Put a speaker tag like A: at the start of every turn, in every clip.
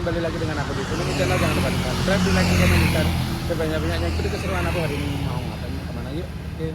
A: kembali lagi dengan aku di sini channel. Jangan lupa di subscribe, di like, di komen, dan sebanyak-banyaknya ikuti keseruan aku hari ini mau ngapain kemana yuk. Oke.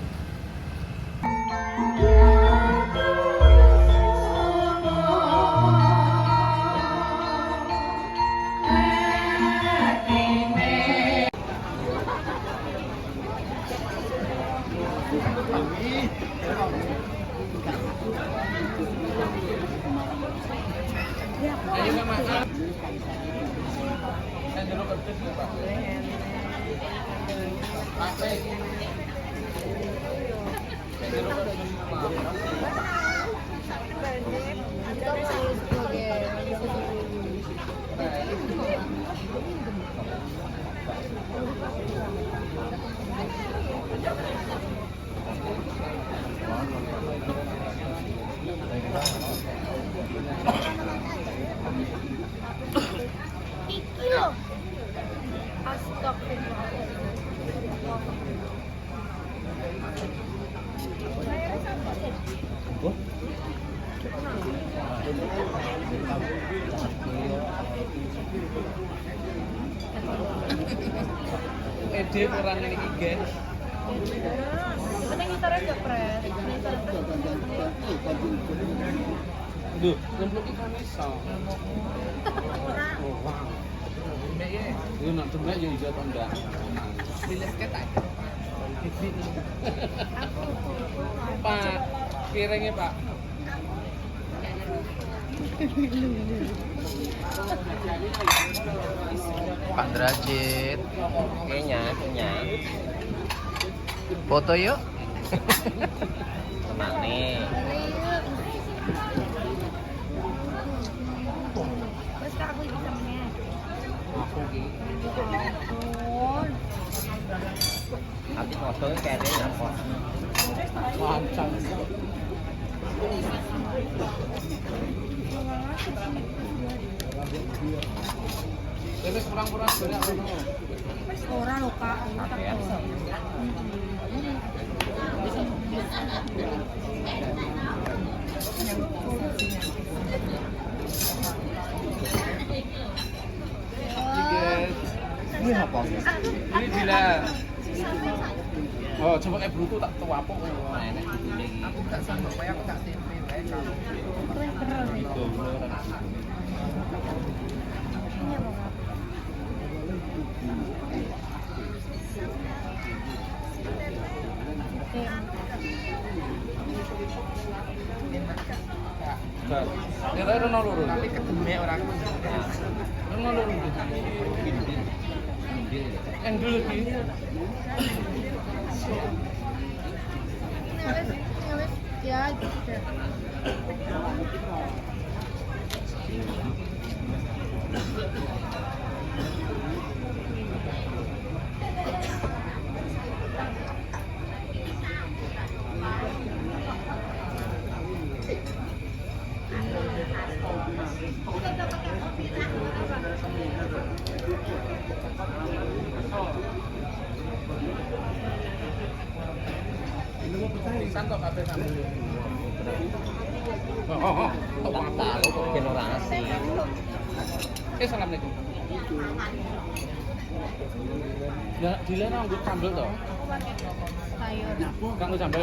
B: Ede kurang ini guys.
C: Kita ngitar aja pres.
B: Duh, nyemplung ikan iso. Oh, wow. Ini nak tembak ya iso enggak. Bilas ketak. Pak, piringnya Pak.
D: Pak Derajat, kayaknya foto yuk. Tenang nih.
C: Terus aku bisa menang.
D: Nanti fotonya kayaknya nyapa.
B: Lancang. Terus kurang-kurang banyak ono.
C: Ora lho Kak.
B: Ini apa? Ini gila. Oh, coba kayak brutu tak tuapok.
D: Enak di sini.
B: Aku gak sanggup kayak aku tak tempe wae kalau. Itu ya ada nolor. Tapi ketemu orang. Nolor. Yang dulu di.
C: Ya.
B: Santok kabeh sampe.
D: Tak tahu kok generasi.
B: Assalamualaikum. Ya, dile nang nggo sambel to.
C: Sayur.
B: Kang nggo sambel.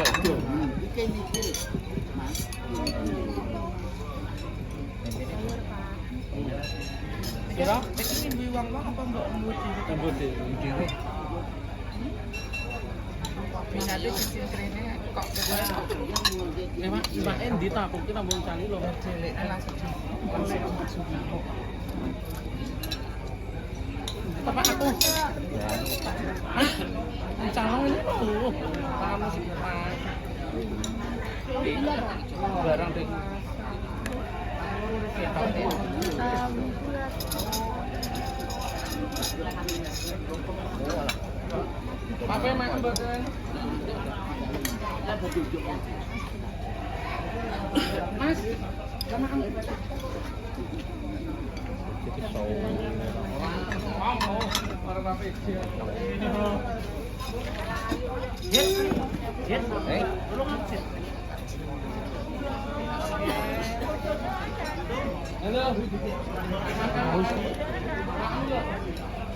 B: Kira? Iki duwe wong apa mbok mbut dhewe? Mbut dhewe. Minate cincin krene kok Emak, endi ta? Kok kita mbok cali lho. Cilik langsung langsung. Tepak aku. Hah? Calon ini lho. Kamu sih barang deh. Apa yang makan badan? Mas, sama kamu. Orang apa itu? Yes. Halo.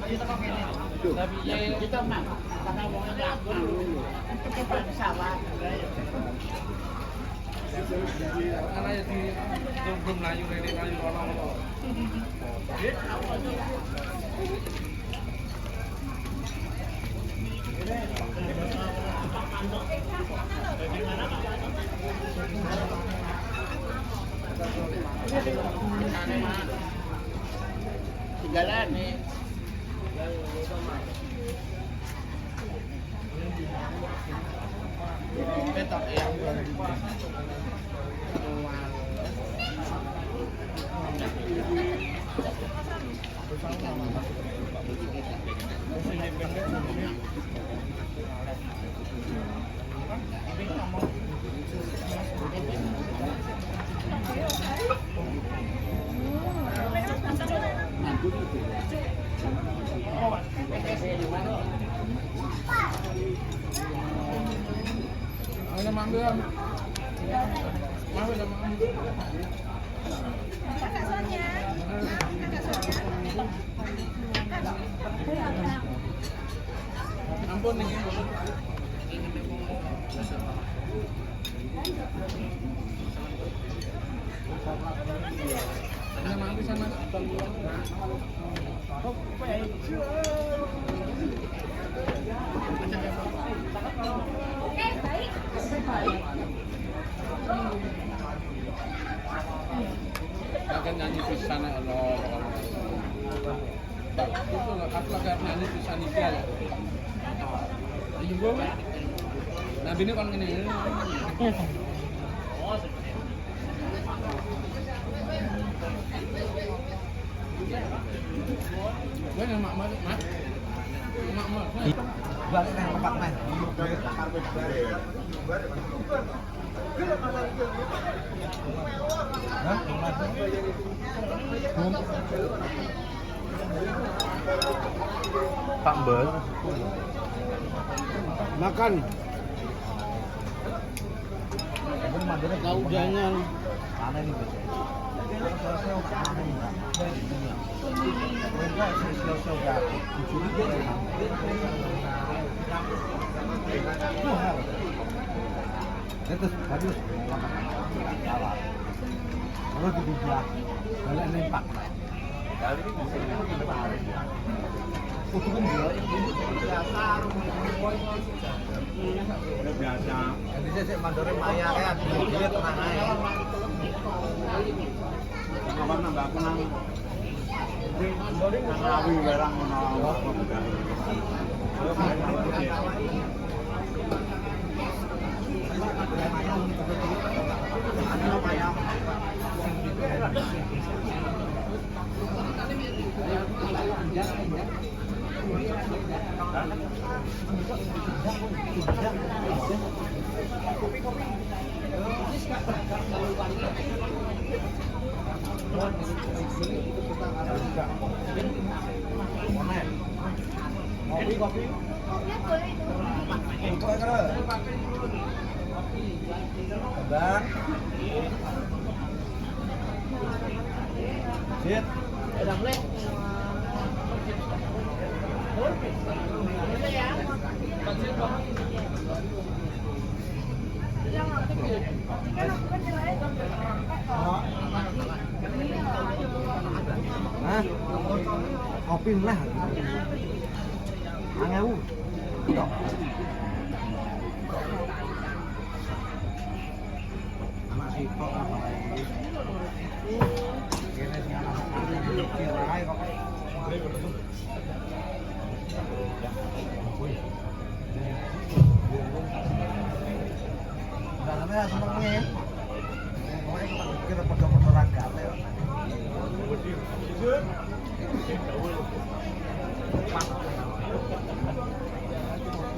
B: Tapi ya kita mah karena wong laku dulu. Kita pesawat.
A: Karena ya di belum layu rene layu ono.
B: Jalan nih. Petok yang
A: Ada manggil. Mau ada manggil.
C: Kakak Sonya.
A: Ampun nih. Ada manggil sana. Akan nyanyi pisan Allah. Itu lah aku lagi nyanyi pisan iki ya. Ayo gue. Nabi ini kan ngene. Gue yang mak.
D: Balik nang tempat main. Hah? Pak Bel.
A: Makan.
B: kau jangan
D: Mana ini bos? Itu bagus. Kalau di sebelah, balik nempak. Kali ini bisa biasa. Jadi saya mandore maya kan, dia tenang aja.
A: Kapan nambah aku nang. Nang awi barang ngono. Kopi.
D: Bang. Sit.
B: udah mulai
D: Hah? Kopi lah. Angeu. Tidak. Anak sipok apa lagi? Kene sing anak kirae kok. Karena senengnya, pokoknya kita pada ragat ya.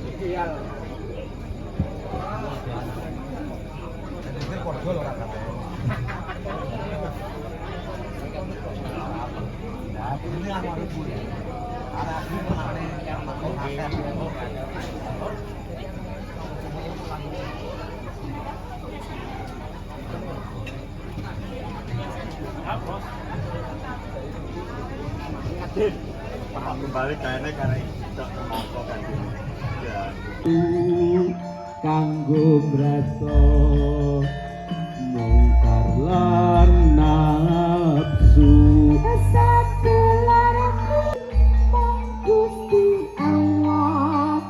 D: Ideal. Jadi ini korgol orang kata. Nah, ini yang mau punya. Ada aku kemarin yang mau makan.
A: Aku balik kayaknya karena tidak kemampuan kan. Ya.
E: Kanggo braso mungkar lan nafsu
C: Sakelarku Gusti Allah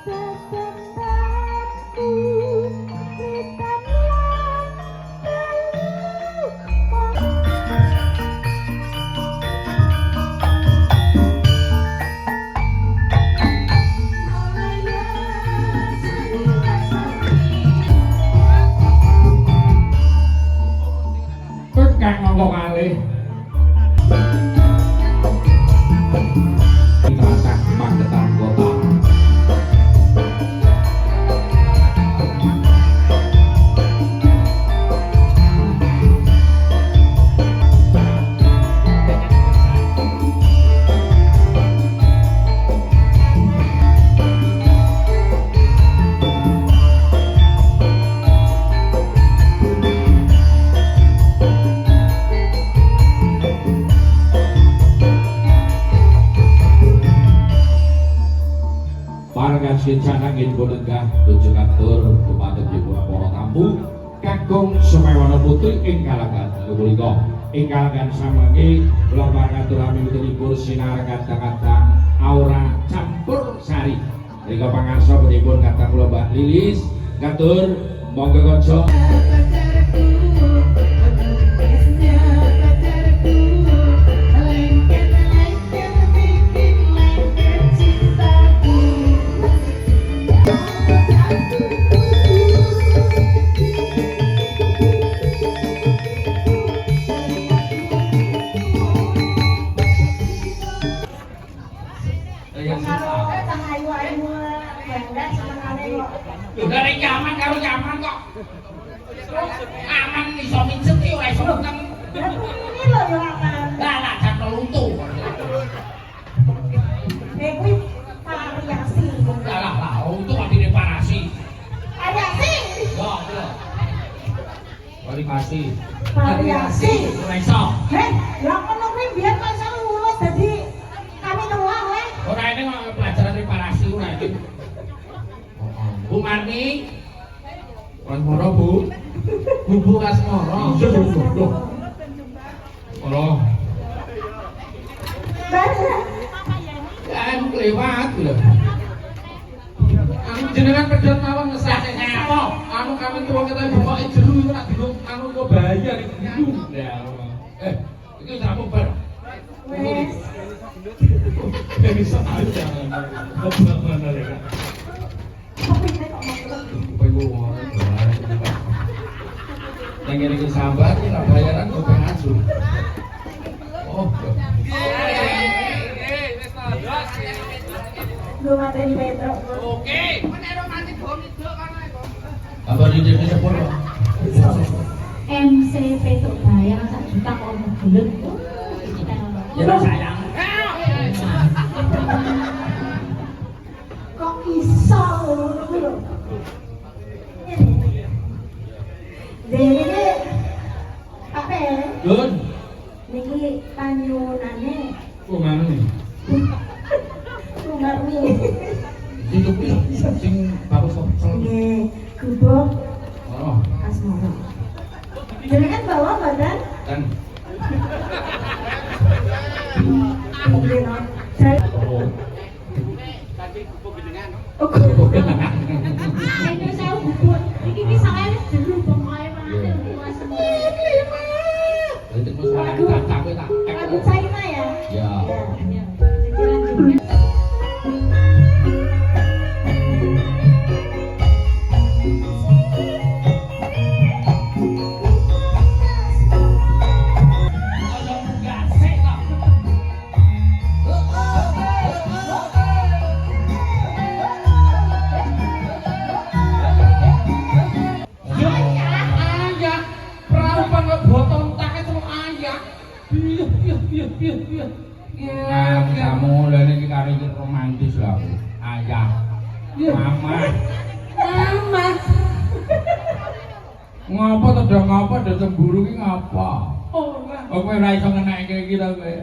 C: sesembatku Ritan lan
E: kang monggo kalih Trasak Magetan Kota. Parangan sincana ngin bonegah tunjuk atur dumateng ibu para tamu kakung Sumewana Putri ing kalangan punika ing kalangan samangke kula parangan aturami putunipun sinar kadang-kadang aura campur sari mriku pangarsa punipun kata kula Mbak Lilis katur monggo kanca dari zaman karo zaman kok aman iso mincet iki ora iso utang
C: ini lho yo aman.
E: lah lah jan luntu
C: Kuwi variasi.
E: lah untung ati reparasi
C: Variasi.
E: yo yo variasi
C: Variasi.
E: ora iso
C: Lah ngono kuwi biyen kok iso lulus dadi kami tua kowe.
E: ora ini pelajaran reparasi ora iki Bu Marni Asmara Bu Bu Asmara iya lho ora kan lewat lho anu jenengan pedhot mawon ngesake apa anu kami tuwa kete bapak jero iku nek bingung anu kok bayar iki ya iki rampung bar
C: Wes.
E: bisa aja kok mana lek yang ini sahabat ini bayaran kok ngaju oh
C: Lu materi Petro.
E: oke apa di desa sepur
C: MC Petro bayar 1 juta kok bulet.
E: ya sayang
C: Kok iso ngono lho. Dene apa ya?
E: Dun
C: Niki panyunane
E: kok mana nih
C: Sumarni.
E: itu sing bagus kok
C: Nggih, gubuk
E: oh
C: Asmara. Jenengan bawa badan?
E: kan
C: Nggih, no. Saya
E: oh
C: ini saya bubut. Iki ki saya dulu pokoke mangan
E: itu masalah tak tak
C: lagu China ya?
E: ya
C: Ya. Jadi lanjut.
E: kamu lagi iki karo iki romantis lah ayah mama ngapa to dong ngapa do cemburu ki ngapa oh kowe ora iso ngeneke iki to kowe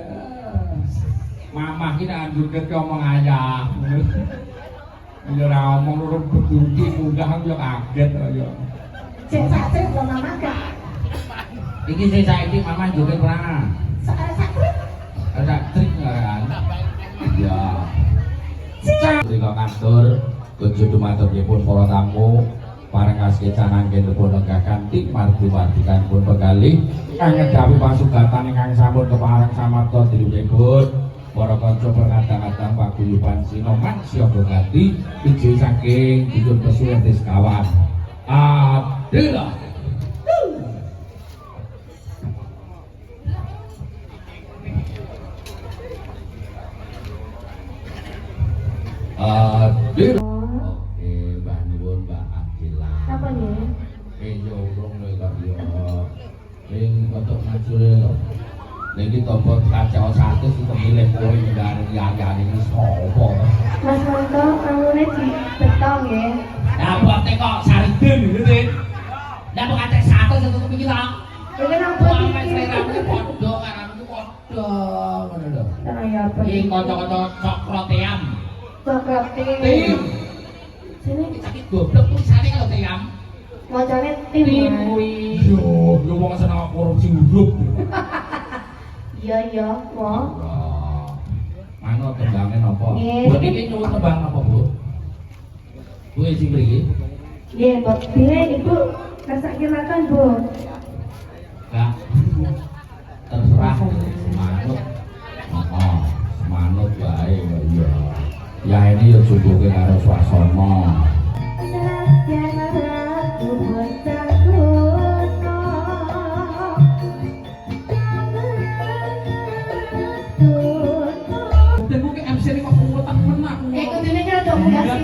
E: mama mamah ki nek njudet ki omong ayah. Ya ora omong lurut bedungki munggah yo kaget yo.
C: Cek sakit lo mama gak?
E: Iki sing saiki mamah njudet ora.
C: Sakit?
E: Ada trik kan? Ya. Rika kantor kunjuk dumatengipun para tamu pareng kaskecanan kenipun negakan tik margi-margikan pun pegalih angedhawi pasugatan ingkang sampun kepareng samarta diripun para kanca perkadang-kadang paguyuban Sinoman Siaga Gati iji saking dipun pesuwentis kawan. Adela. Adela. Oke, Mbak Nuwun Mbak Adela.
C: Apa nih?
E: Yo urung lho kok yo. Ning kotok maju lho. Niki tombol kaca 100 iki milih kowe nggare liyane iki sapa.
C: Mas Monto, kamunya di betong ya?
E: Dapat kok sarden gitu. Dapat kaca 100 itu iki lho.
C: Ini apa
E: Wong
C: sih?
E: mek seleramu padha karo padha ngono lho.
C: Nah, ya apa?
E: Iki kanca-kanca cokro team.
C: Coklat
E: Tim.
C: Sini,
E: Sakit goblok tulisane kalau team.
C: mocornya tim
E: Tim
C: ya?
E: kuwi. Yo wong seneng korupsi nguruk.
C: Iya, mau.
E: Manut tembangnya napa?
C: Nggih.
E: Bu niki nyuwun tembang napa, Bu? Bu sing mriki?
C: Iya, Pak. Bila Ibu masakin makan, Bu.
E: Enggak. Terserah manut. Heeh, manut wae ya. Ya ini ya jodohke karo swasana.
B: Dan mungkin MC ini kok pengurutan menak.
C: Kudune kan rada munggah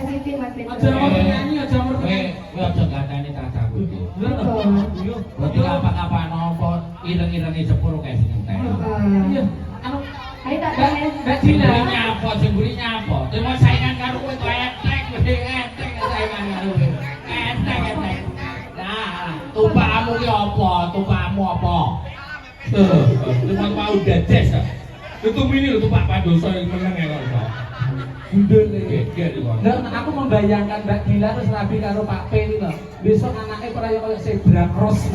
C: Siti, Mas Fit.
B: Aja mau nyanyi aja mau.
E: Kowe aja gandane cacaku iki.
B: Iya.
E: Berarti apa-apa nopo ireng-irenge sepuro kae sing entek.
B: Iya. Anu
C: Ayo tak
B: Mbak Dina.
E: Nyapa jemburi nyapa. Terima saingan karo kowe to etek gede etek saingan karo kowe. Etek. Nah, tumpakmu ki apa? Tumpakmu apa? Tumpakmu dedes. Itu mini lho tumpak Pandoso yang meneng ya kok iso. Bundel geger iki kok.
B: Dan aku membayangkan Mbak Dila terus rabi karo Pak P ini loh. Besok anaknya kayak kayak zebra cross.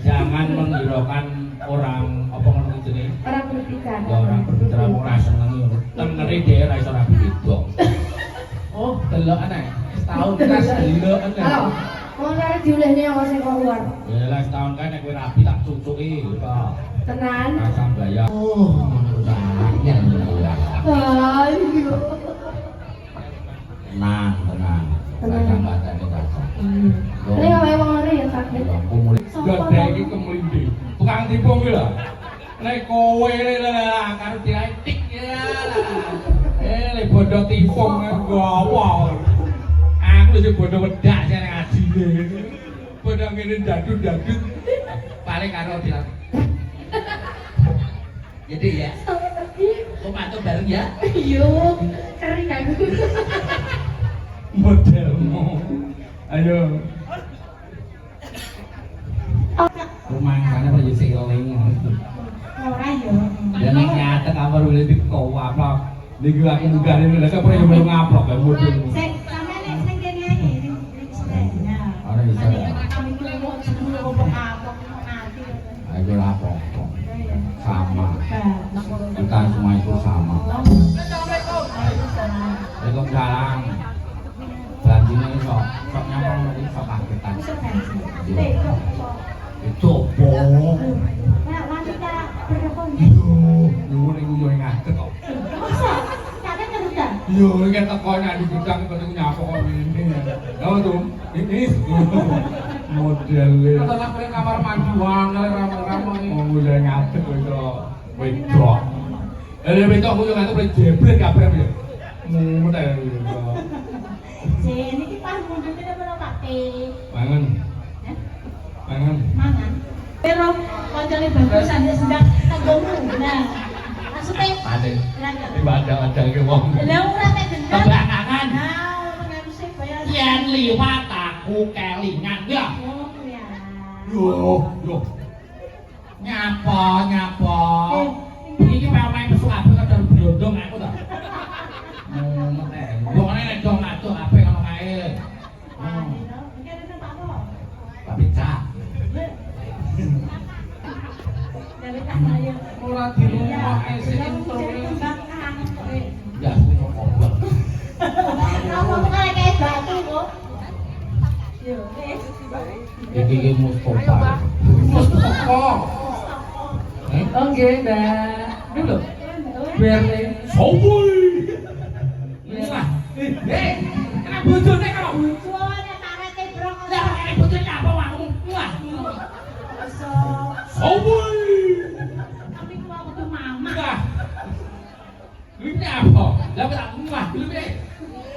E: Jangan menghiraukan orang apa ngono jenenge?
C: orang berbicara.
E: Ya orang berbicara ora seneng ngono. Tengeri dhewe ora iso rabi beda.
B: Oh, delokan ae. Setahun kas delokan ae.
C: Halo. Mau cari diulehnya yang masih keluar.
E: Ya lah setahun kan nek kowe rabi tak cucuki kok.
C: Tenan.
E: Rasa bayar. Oh, menurut anaknya.
C: Ayo.
E: Tenang. Rasa batane rasa.
C: Ini ngapain emang ngeri ya sakit?
E: Aku mulai gede iki kemlindi. Tukang tipu kuwi lho. Nek kowe lah karo diaitik ya. Le bodoh tipung gowo. Aku sing bodoh wedak sing ngajine. Bodoh ngene dadut-dadut. Paling karo bilang. Jadi ya. Kok mantuk bareng ya?
C: Yuk, kering aku.
E: Modelmu. Ayo. Rumah sana pergi seling.
C: Ora yo.
E: Dan yang nyata kamar boleh dikowaplok. Digerakkan juga ini mereka pernah yang belum ngaplok kan model.
C: Saya sama nek sing kene ae. Nah.
E: Orang bisa.
C: Kami ku mau sebelum ngomong apa nanti.
E: Ayo lapor. Sama. Kita semua itu sama. Waalaikumsalam. Belanjanya ini sok nyamper nanti sok kagetan. Itu po.
C: Nah, wanita berkebun.
E: Yo yang ngadek kok.
C: Masa? Kakek kerja?
E: Yo iki tekonya di gudang ketemu nyapa kok ini. Tahu tuh. Ini modelnya.
B: Kalau aku di kamar mandi wangel ramai-ramai.
E: Mau mulai ngadek kok wedok. Wedok aku yo ngadek jebret kabeh ya. Model wedok.
C: Ini ki pas mundur kita belum pakai.
E: Mangan.
C: Mangan. Pero koncone bagus aja sedang tanggomu. Nah, maksudnya
E: Ade. Ada ke wong.
C: lha ora nek gendang.
E: Kebangangan.
C: Nah, mengharusnya bayar.
E: Yen liwat aku kelingan ya.
C: Oh, ya.
E: Yo. Nyapa.
B: Ora di rumah esek intro.
E: Ya, goblok.
C: Kamu kan kayak batu kok. Yo,
E: Iki Mustofa.
B: Mustofa. Oke, Mbak. Dulu. Berli.
E: Soboy. Wah. Kenapa bojone kok?
C: Bojone karete brok.
E: Lah, ini bojone apa wae? Wah. Soboy.
C: Tapi ku aku tuh mama.
E: Wah. Ini apa? Lah tak wah, belum deh.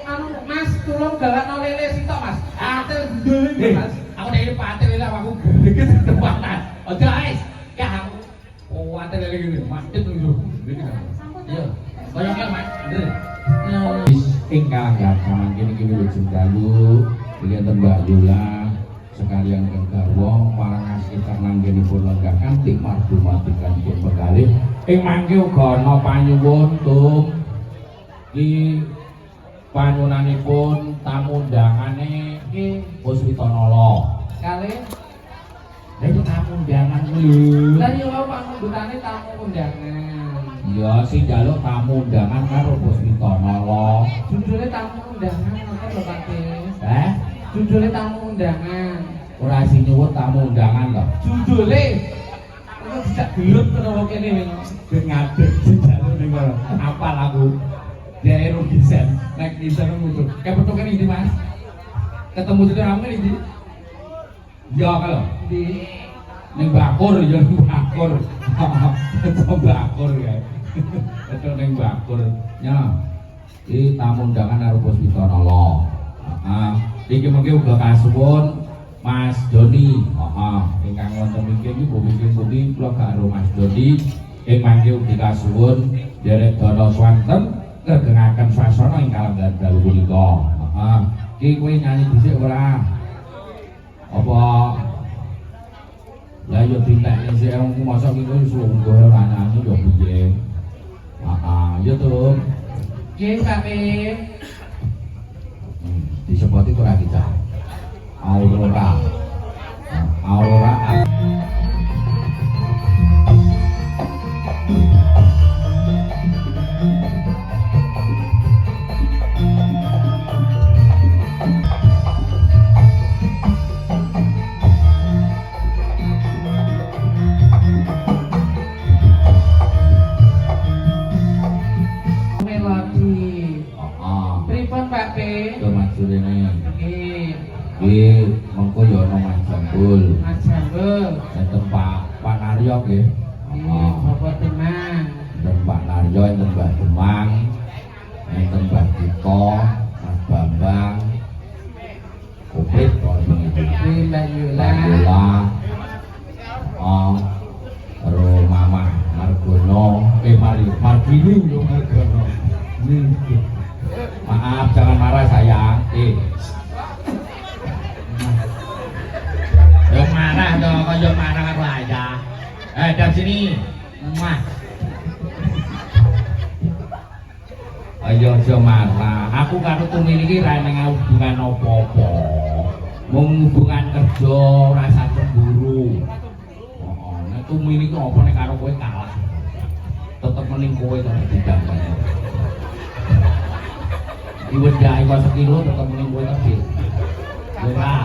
B: Anu Mas, tolong galakno lele sitok Mas. Atel ndele Mas.
E: Aku dari patel lah aku deket depanan. Ojo guys. Ya aku. Oh, patel lagi gitu. Macet dulu. Iya. Koyoknya Mas. Bener. Ingkang gampang kini wujud dalu bilian tembak yula sekalian kegarwo marang sekitar nanggini pun lenggakan tik mardu matikan pun begali ing mangke uga ana panyuwun tum ki panunanipun tamu undangane ki Puswitanala
B: Kali.
E: lha itu tamu undangan lho
B: Lah yo pangundutane tamu undangan.
E: ya sing njaluk tamu undangan karo Puswitanala
B: Judulnya tamu undangan ngoten lho Pak Des. Judulnya tamu undangan.
E: ora sing nyuwun tamu undangan lho
B: Judulnya itu bisa gelut kena kene
E: ben ngadeg dijaluk ning kono apal aku daerah desain nek desain mutu kayak petukan ini Mas ketemu itu ramai ini ya kalau
B: di
E: ning Bakur ya ning Bakur itu Bakur ya itu ning Bakur ya iki tamu undangan karo Puswitanala iki mengki uga kasuwun Mas Doni ingkang wonten mriki iki bikin putih kula karo Mas Doni ing mangke ugi kasuwun derek dana swanten kegengaken swasana ing kalenggan dalu punika iki kowe nyanyi dhisik ora apa ya yo ditekne sik aku mosok iki kowe sungguh ora nyanyi yo piye yo to
B: Nggih Pak Des.
E: disebut itu ora kita Aurora Aurora
B: Melodi. Pripun Pak Des?
E: itu maksudnya
B: Nggih.
E: ini mengko ya ana Mas Jambul
B: Mas Jambul.
E: enten Pak Naryo nggih
B: Nggih, Bapak Temang.
E: enten Pak Naryo enten Mbah Demang enten Mbah Dito Mas Bambang Kopit
B: Nggih, Mbak Yula.
E: Bola karo Mama Margono Margini yo Margono maaf jangan marah sayang yo marah dong kaya marah karo ayah dari sini Mas ayo aja marah aku karo Tumi iki ra nang hubungan apa-apa mung hubungan kerja rasa cemburu nek Tumi iki apa nek karo kowe kalah tetep mending kowe to didamai iwet jahe kok sekilo tetep mending kowe tapi ora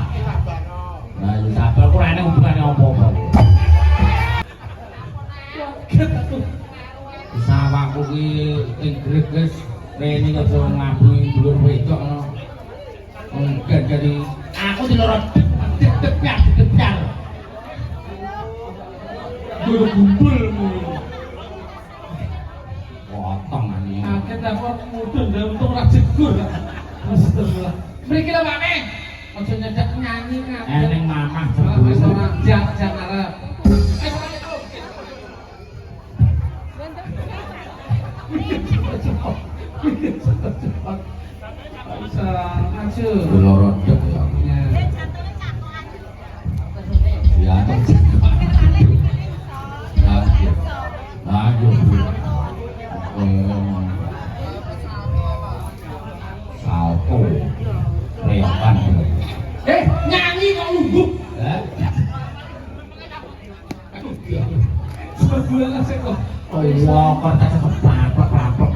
E: nah yo sabar kok ana hubungane apa-apa sawahku ki ing Greges rene aja ngabui dulur wedok mungkin jadi aku dilorot dep-dep dulu kumpulmu potong ani
B: Akeh dapat mudun dan untuk ora jegur. Astagfirullah. Mriki lho Pak Meh. Aja nyedak nyanyi kabeh.
E: eneng mamah
B: Wis
E: jebul
B: ora jak arep. Bisa maju.
E: dilorot dep ya
B: Ya.
E: ya lanjut salto reokan
B: Nyanyi kok lungguh.
E: eh
B: Sebab gue
E: Allah, kok tak kepapak-papak.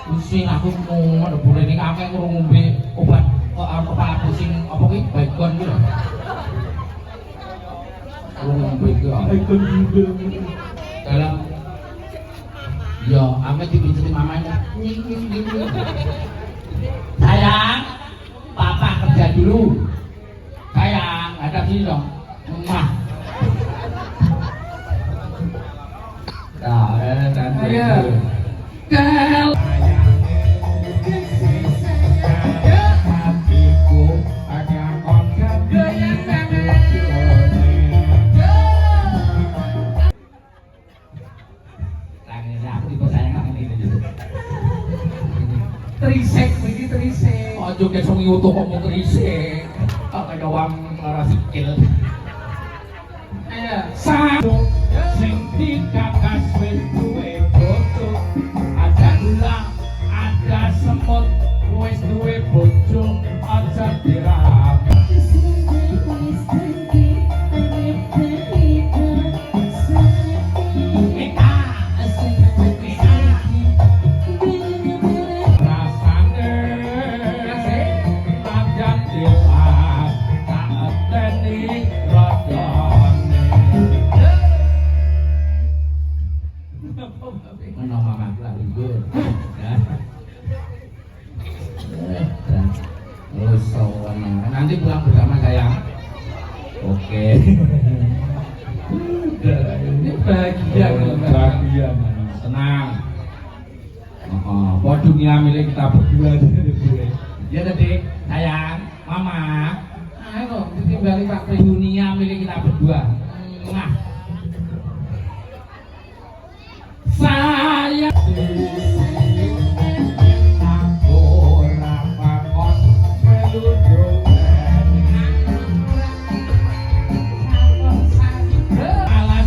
E: Pusing aku mau ada boleh nih kakek ngombe obat kepala pusing apa ki Baygon ki lho. Ngombe ki Baygon dalam ya ame dipijiti mamanya. Sayang, papa kerja dulu. Sayang, ada sini dong. Mah. Ayo. Kel.
B: Trisek, begini trisek.
E: Ojo kesong yutuh ngomong trisek. Kaya wang lara sikil.
B: Ayo.
E: Satu sing dikakas wis duwe bojo. Ada gula, ada semut, wis duwe bojo. Aja dirap. Nanti pulang bersama saya. Oke. Ini bahagia, bahagia, tenang. Podungnya milik kita berdua. Ya tadi, sayang, mama. Ayo, ditimbali Pak Dunia milik kita berdua. Nah, saya.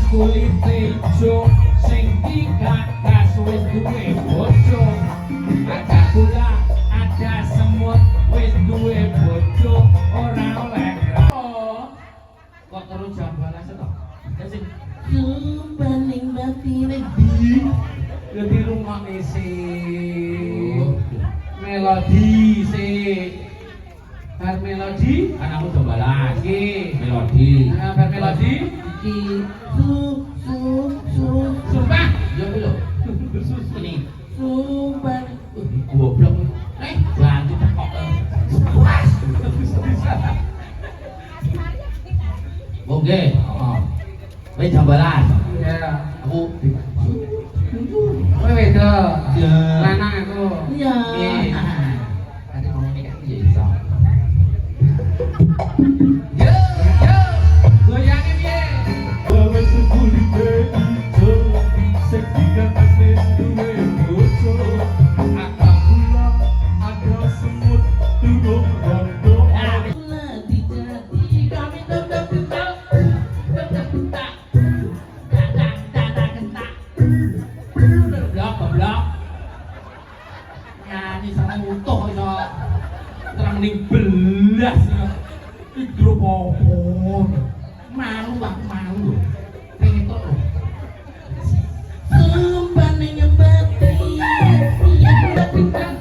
E: Kulit hijau sing digagas wis duwe bojo. Ada gula, ada semut, wis duwe bojo. Ora oleh kok terus jambalan to. Sing baning batine di rumah melodi bar melodi kan aku coba lagi melodi bar melodi sumpah ya belum ini sumpah goblok ganti kok oke wis jambalan ya aku beda lanang aku iya nanti ngomong ini kan bisa goyangin piye wis kulite ijo sing digagas wis duwe bojo ada gula ada semut durung rondo dijadi kami tetep kental blok nyanyi sama utuh iso terang ning belas hidropopo malu aku malu pengen kok sumpah ning bati iya bintang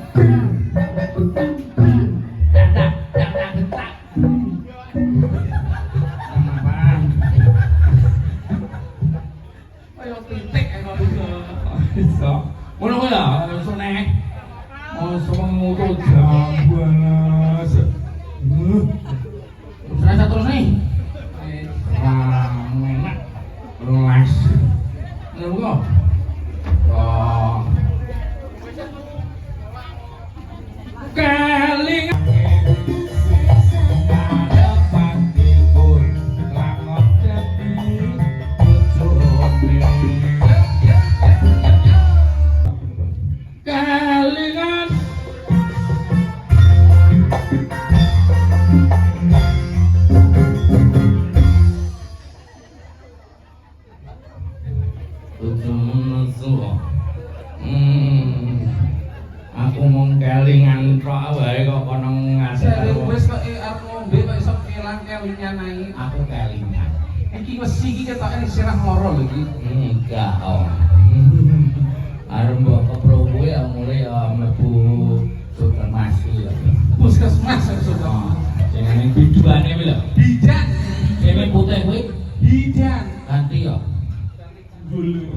E: ayo titik ayo bisa ngono kok ya iso nek mau tuh jambalas terus nih enak luas nunggu oh keling kelingan aku mau kelingan tok wae kok kono ngasih wis kok arep ngombe kok iso kelang kelingan ae aku kelingan Iki wesi iki ketoke sirah loro lho iki.
F: Enggak, oh. Arep mbok keprobo ya mulai ya mlebu Sultan ya.
E: Puskesmas Sultan.
F: Jenenge biduane kuwi lho.
E: Bidan.
F: Dhewe putih kuwi
E: Bidan.
F: ganti ya.
E: Dulu.